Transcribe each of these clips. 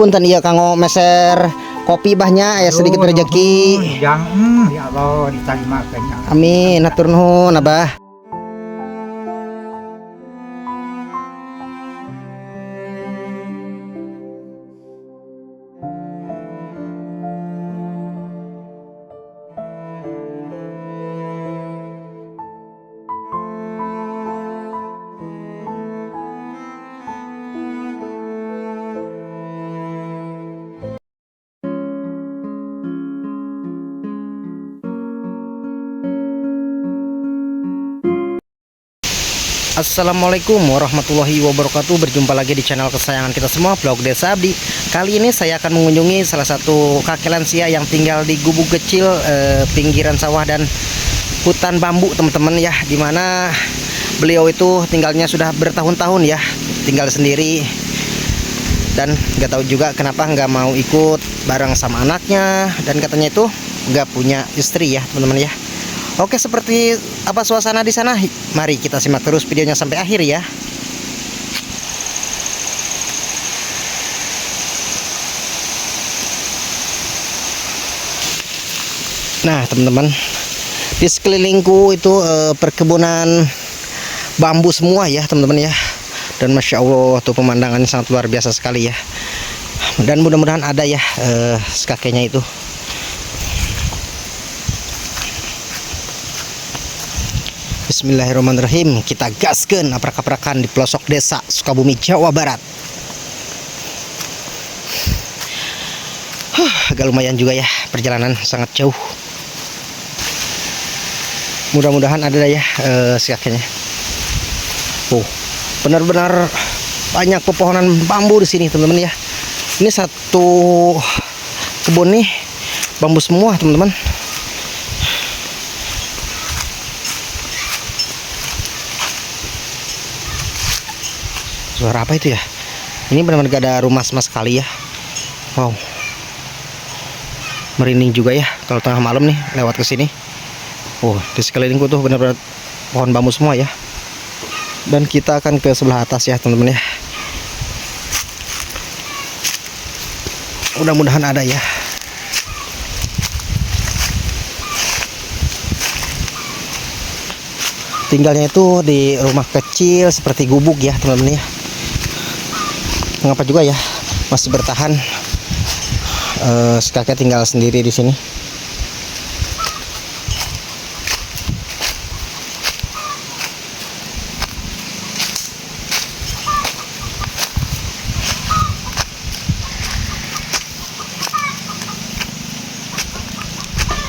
punten iya kanggo meser kopi bahnya ya sedikit rezeki. Yang ya Allah ditarimakeun. Amin, hatur nuhun Abah. Assalamualaikum warahmatullahi wabarakatuh. Berjumpa lagi di channel kesayangan kita semua, Vlog Desa Abdi. Kali ini saya akan mengunjungi salah satu kakek lansia yang tinggal di gubuk kecil pinggiran sawah dan hutan bambu, teman-teman ya, dimana beliau itu tinggalnya sudah bertahun-tahun ya, tinggal sendiri. Dan nggak tahu juga kenapa nggak mau ikut bareng sama anaknya, dan katanya itu nggak punya istri ya, teman-teman ya. Oke, seperti apa suasana di sana? Mari kita simak terus videonya sampai akhir ya. Nah, teman-teman, di sekelilingku itu perkebunan bambu semua ya, teman-teman ya. Dan masya Allah tuh pemandangannya sangat luar biasa sekali ya. Dan mudah-mudahan ada ya kakeknya itu. Bismillahirrahmanirrahim. Kita gaskeun aprak-aprakan di pelosok desa Sukabumi, Jawa Barat. Agak lumayan juga ya, perjalanan sangat jauh. Mudah-mudahan ada ya si kakeknya. Benar-benar banyak pepohonan bambu di sini, teman-teman ya. Ini satu kebun nih bambu semua, teman-teman. Suara apa itu ya? Ini benar-benar gak ada rumah sama sekali ya. Wow, merinding juga ya kalau tengah malam nih lewat ke sini. Di sekelilingku tuh benar-benar pohon bambu semua ya. Dan kita akan ke sebelah atas ya, teman-teman ya. Mudah-mudahan ada ya. Tinggalnya itu di rumah kecil seperti gubuk ya, teman-teman ya. Mengapa juga ya masih bertahan si kakek tinggal sendiri di sini.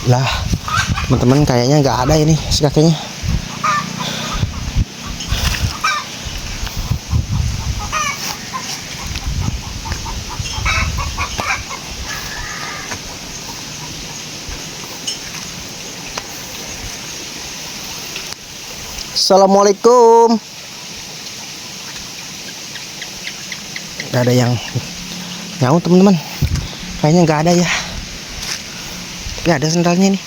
Lah, teman-teman, kayaknya nggak ada ini si kakeknya. Assalamualaikum. Gak ada yang nyaut, teman-teman. Kayaknya nggak ada ya. Tapi ada sendalnya nih.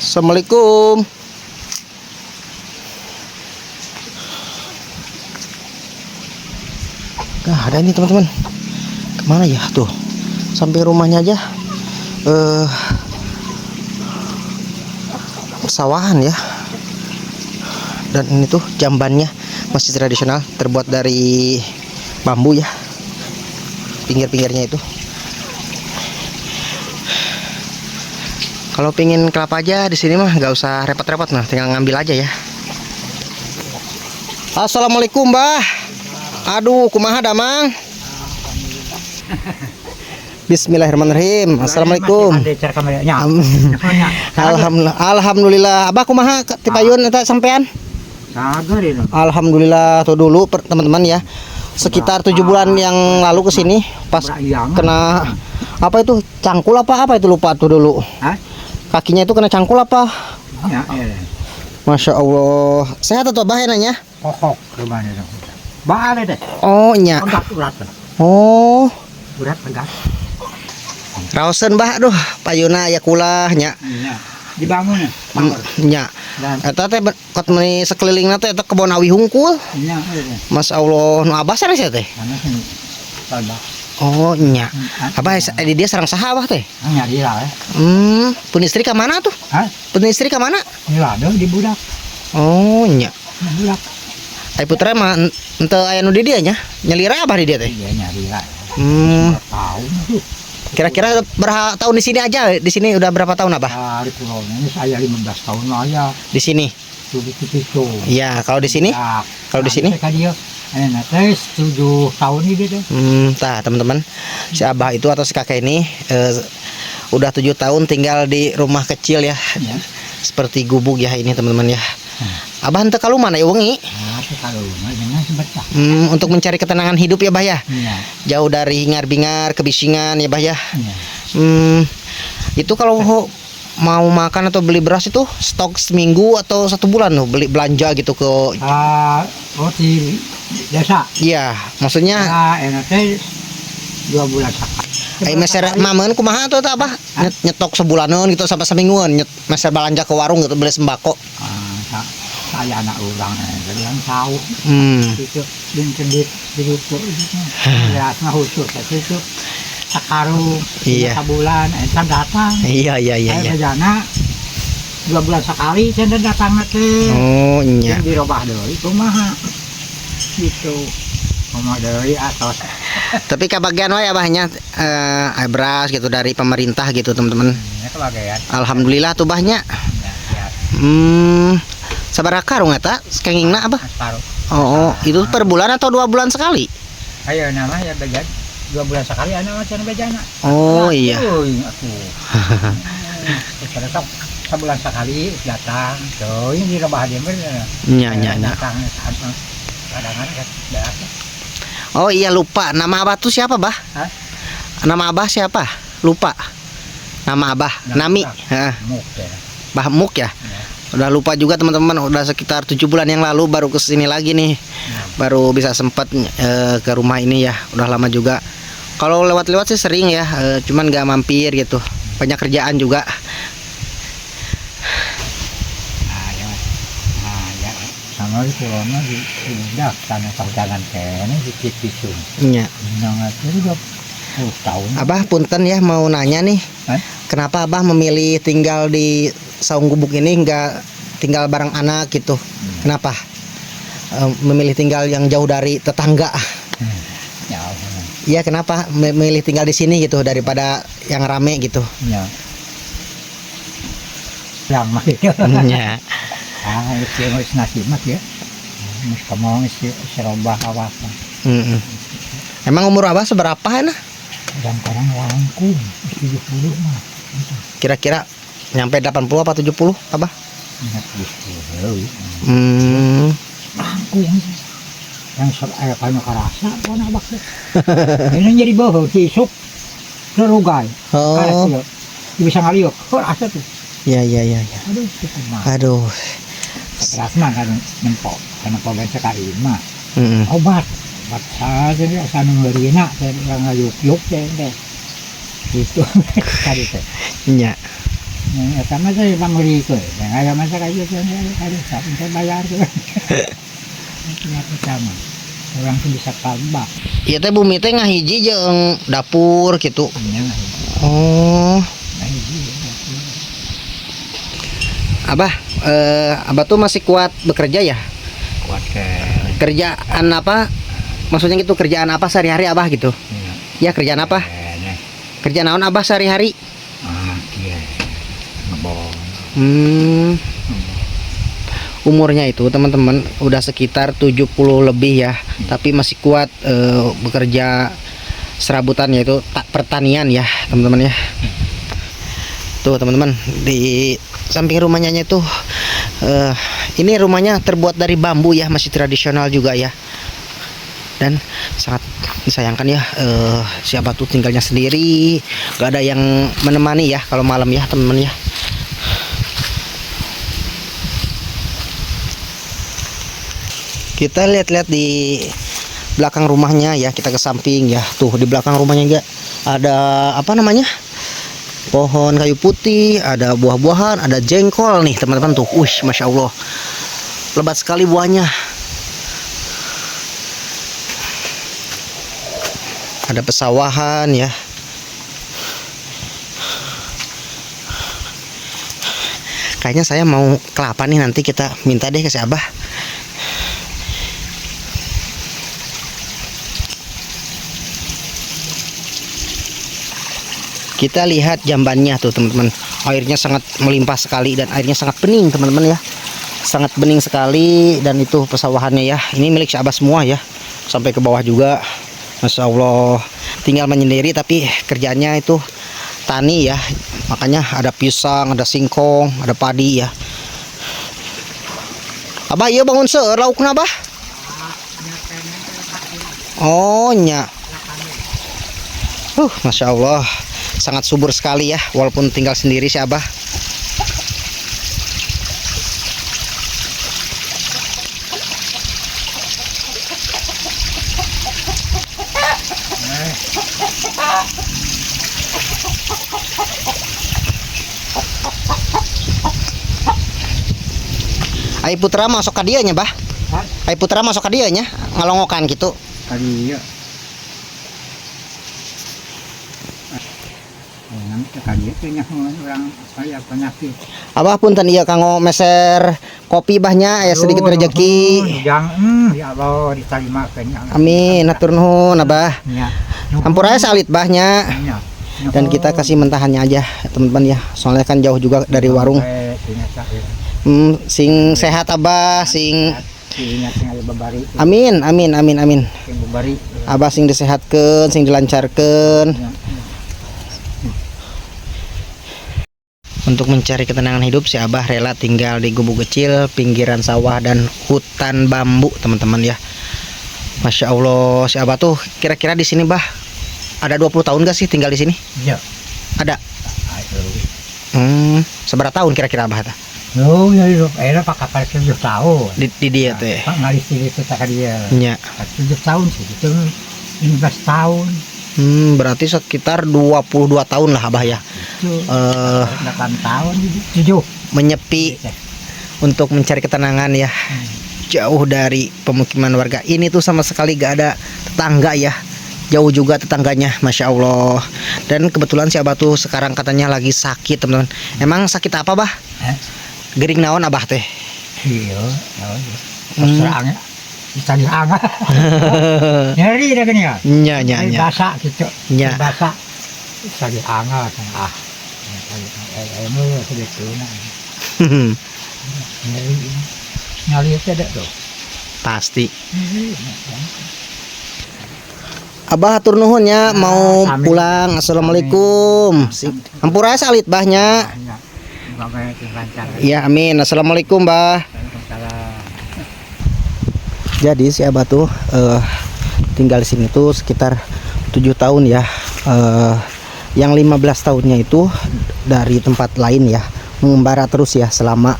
Assalamualaikum. Nah, ada ini, teman-teman. Kemana ya tuh? Sampai rumahnya aja sawahan ya. Dan ini tuh jambannya masih tradisional, terbuat dari bambu ya, pinggir-pinggirnya itu. Kalau pingin kelapa aja di sini mah nggak usah repot-repot, nah tinggal ngambil aja ya. Assalamualaikum, Mbah. Aduh, kumaha damang? Bismillahirrahmanirrahim. Assalamualaikum. Alhamdulillah. Abah kumaha tipayun eta sampean? Alhamdulillah tuh dulu teman-teman ya. Sekitar 7 bulan yang lalu ke sini pas kena apa itu? Cangkul apa itu lupa tuh dulu. Kakinya itu kena cangkul apa? Masya Allah. Sehat atau Abah nanya? Oh, nya. Oh. Berat tegak. Raosen Mbah, aduh payuna ya kulah nya. Dibangun nya. Dan Eta teh kot meuni sekelilingna teh eta kebon awi hungkul. nya Mas Allah nu abah sare teh. karena sini talba. Oh nya. Abah dia sareng saha abah teh? Nyari lah. Pun istri ka mana tuh? Hah? Pun istri ka mana? Nyelado di budak. Oh nya. Di budak. Ai putra mah henteu aya nu di dieu nya. Nyelira abah di dieu teh. Iya nyari lah. Tahu tuh. Kira-kira berapa tahun di sini aja? Di sini udah berapa tahun abah? Di pulau ini saya 15 tahun lah ya. Di sini. Itu. Iya, kalau di sini? Ya, Kalau di sini? Dia enak teh 7 tahun ini deh. Tah teman-teman, si abah itu atau si kakek ini udah 7 tahun tinggal di rumah kecil ya, Ya. seperti gubuk ya ini teman-teman ya. Abah henteu ka mana ya wengi? Nah, kalau mah jangan sebentar. Untuk mencari ketenangan hidup ya bah ya. Iya. Jauh dari hingar-bingar, kebisingan ya bah ya. Iya. Itu kalau mau makan atau beli beras itu stok seminggu atau 1 bulan tuh beli belanja gitu ke. Di desa. Iya, maksudnya Enak teh 2 bulan sekali. meser mamen kumaha tuh abah nyetok sebulanan gitu sampai semingguan meser belanja ke warung gitu beli sembako. Saya anak orang jadi yang tahu itu dan cendit itu ya nah khusus itu sakaru Iya. sebulan entar datang Iya. bejana 2 bulan sekali cendit datang nanti Oh iya. yang dirubah deui kumaha gitu kumaha deui atos. Tapi kebagian wae abahnya beras gitu dari pemerintah gitu teman-teman. Ya kebagian Alhamdulillah tuh bahnya. Sabaraha karung eta kengingna abah? separuh. Oh, itu per bulan atau 2 bulan sekali? Ayo nama ya bejan 2 bulan sekali anak macam bejana. Oh iya. Aku. Terus sebulan sekali datang. Tuh ini dirubah dia bener. Nya. Datang kadang-kadang datang. Oh iya lupa. Nama abah tuh siapa, Bah? Hah? Nama abah siapa? Lupa. Nama abah, Nami. Heeh. Muk ya. Bah Muk ya. Udah lupa juga teman-teman, udah sekitar 7 bulan yang lalu baru kesini lagi nih. Baru bisa sempat ke rumah ini ya. Udah lama juga. Kalau lewat-lewat sih sering ya, cuman gak mampir gitu. Banyak kerjaan juga. Ya. Sama di pulau di udah karena perjalanan kene dikit pisun. Iya. Nang itu juga tahun. Abah punten ya mau nanya nih. Kenapa Abah memilih tinggal di saung gubuk ini nggak tinggal bareng anak gitu? Kenapa memilih tinggal yang jauh dari tetangga? Ya. Iya kenapa memilih tinggal di sini gitu daripada yang rame gitu? Ya. Yang mah itu. Ya. Itu nasi mak ya. Mus kamu isi serobah awas. Emang umur Abah seberapa ya nah? Kadang-kadang langkung 70 mah. Kira-kira nyampe 80 apa 70 Abah? Ingat gitu. Langkung. Yang kayak karasa pun abak deh. Ini jadi bau tisuk terugai. Oh. Bisa ngaliuk. Kok asa tuh? Iya. Aduh, cukup mah. Aduh. Rasma kan nempok. Karena pemain sekali mah. Obat saja dia sana ngerina yang ngayuk-yuk deh. Itu tadi teh. Iya. Ya sama saya pemberi ke. Yang ada masa kayak gitu ada saya bayar tuh. Ini pertama. Orang tuh bisa tambah. Iya teh bumi teh ngahiji jeung dapur gitu. Iya. Oh. Abah, Abah tuh masih kuat bekerja ya? Kuat ke. Kerjaan apa? Maksudnya gitu kerjaan apa sehari-hari Abah gitu? Ya kerjaan apa? Kerjaan naon Abah sehari-hari? Iya. Ngebong. Umurnya itu teman-teman udah sekitar 70 lebih ya, tapi masih kuat bekerja serabutan yaitu pertanian ya teman-teman ya. Tuh teman-teman di samping rumahnya itu ini rumahnya terbuat dari bambu ya, masih tradisional juga ya. Dan sangat disayangkan ya, siapa tuh tinggalnya sendiri, gak ada yang menemani ya kalau malam ya teman-teman ya. Kita lihat-lihat di belakang rumahnya ya, kita ke samping ya. Tuh di belakang rumahnya juga ada apa namanya? pohon kayu putih, ada buah-buahan, ada jengkol nih teman-teman tuh. Masya Allah, lebat sekali buahnya. Ada pesawahan ya. Kayaknya saya mau kelapa nih, nanti kita minta deh ke si Abah. Kita lihat jambannya tuh teman-teman. Airnya sangat melimpah sekali dan airnya sangat bening teman-teman ya. Sangat bening sekali, dan itu pesawahannya ya. Ini milik si Abah semua ya. Sampai ke bawah juga. Masya Allah, tinggal menyendiri tapi kerjanya itu tani ya. Makanya ada pisang, ada singkong, ada padi ya. Abah iya bangun seueur laukna Abah? Oh nya. Masya Allah, sangat subur sekali ya, walaupun tinggal sendiri si Abah. Ai Putra masuk ke dia nya Bah. Ai Putra masuk ke dia nya ngalongokan gitu. Kali ya. Kali itu orang saya penyakit. Abah punten ieu kanggo meser kopi bahnya aya sedikit rezeki. Ya Allah ditarimakeun. Amin, hatur nuhun Abah. Ya. Ampura salit bahnya. Ya. Dan kita kasih mentahannya aja teman-teman ya. Soalnya kan jauh juga dari warung. Sing sehat Abah, sing amin, amin, amin, amin. Abah sing disehatkeun, sing dilancarkeun. Untuk mencari ketenangan hidup, si Abah rela tinggal di gubuk kecil, pinggiran sawah dan hutan bambu, teman-teman ya. Masya Allah, si Abah tuh kira-kira di sini Bah ada 20 tahun gak sih tinggal di sini? Iya. Ada. Seberapa tahun kira-kira Abah ta? Oh, ya itu era Pak kapal 7 tahun. Di dia tuh ya. Pak ngalis itu tak dia. Nya. 7 tahun sih, itu 15 tahun. Berarti sekitar 22 tahun lah Abah ya. Itu 8 tahun 7. Menyepi untuk mencari ketenangan ya. Jauh dari pemukiman warga. Ini tuh sama sekali gak ada tetangga ya. Jauh juga tetangganya, Masya Allah. Dan kebetulan si Abah tuh sekarang katanya lagi sakit teman-teman. Emang sakit apa Bah? Gering naon Abah teh? Iya, serangnya bisa dihangat. Nyeri dah kan ya? Nya. Basah gitu. Nya. Basah bisa dihangat. Ilmu segitu nah. Nyari itu ada tuh. Pasti. Abah hatur nuhun ya, mau pulang. Assalamualaikum. Ampura salit bahnya. Ya amin. Assalamualaikum Bah. Jadi si Abah tuh tinggal di sini tuh sekitar 7 tahun ya. Yang 15 tahunnya itu dari tempat lain ya, mengembara terus ya. Selama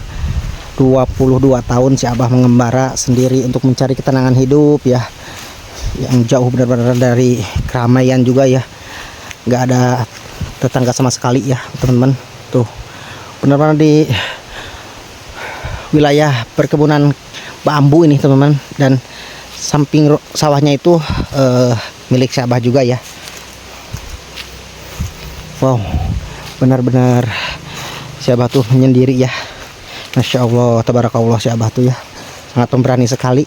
22 tahun si Abah mengembara sendiri untuk mencari ketenangan hidup ya, yang jauh benar-benar dari keramaian juga ya. Nggak ada tetangga sama sekali ya teman-teman. Tuh benar-benar di wilayah perkebunan bambu ini teman-teman, dan samping sawahnya itu milik si Abah juga ya. Wow, benar-benar si Abah tuh menyendiri ya. Masya Allah, tabarakallah, si Abah tuh ya sangat pemberani sekali.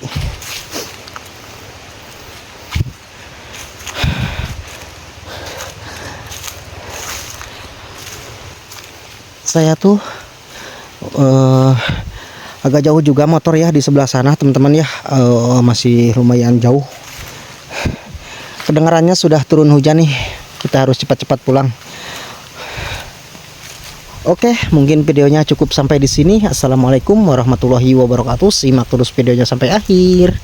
Saya tuh agak jauh juga motor ya di sebelah sana teman-teman ya. Masih lumayan jauh. Kedengarannya sudah turun hujan nih, kita harus cepat-cepat pulang. Oke, mungkin videonya cukup sampai di sini. Assalamualaikum warahmatullahi wabarakatuh. Simak terus videonya sampai akhir.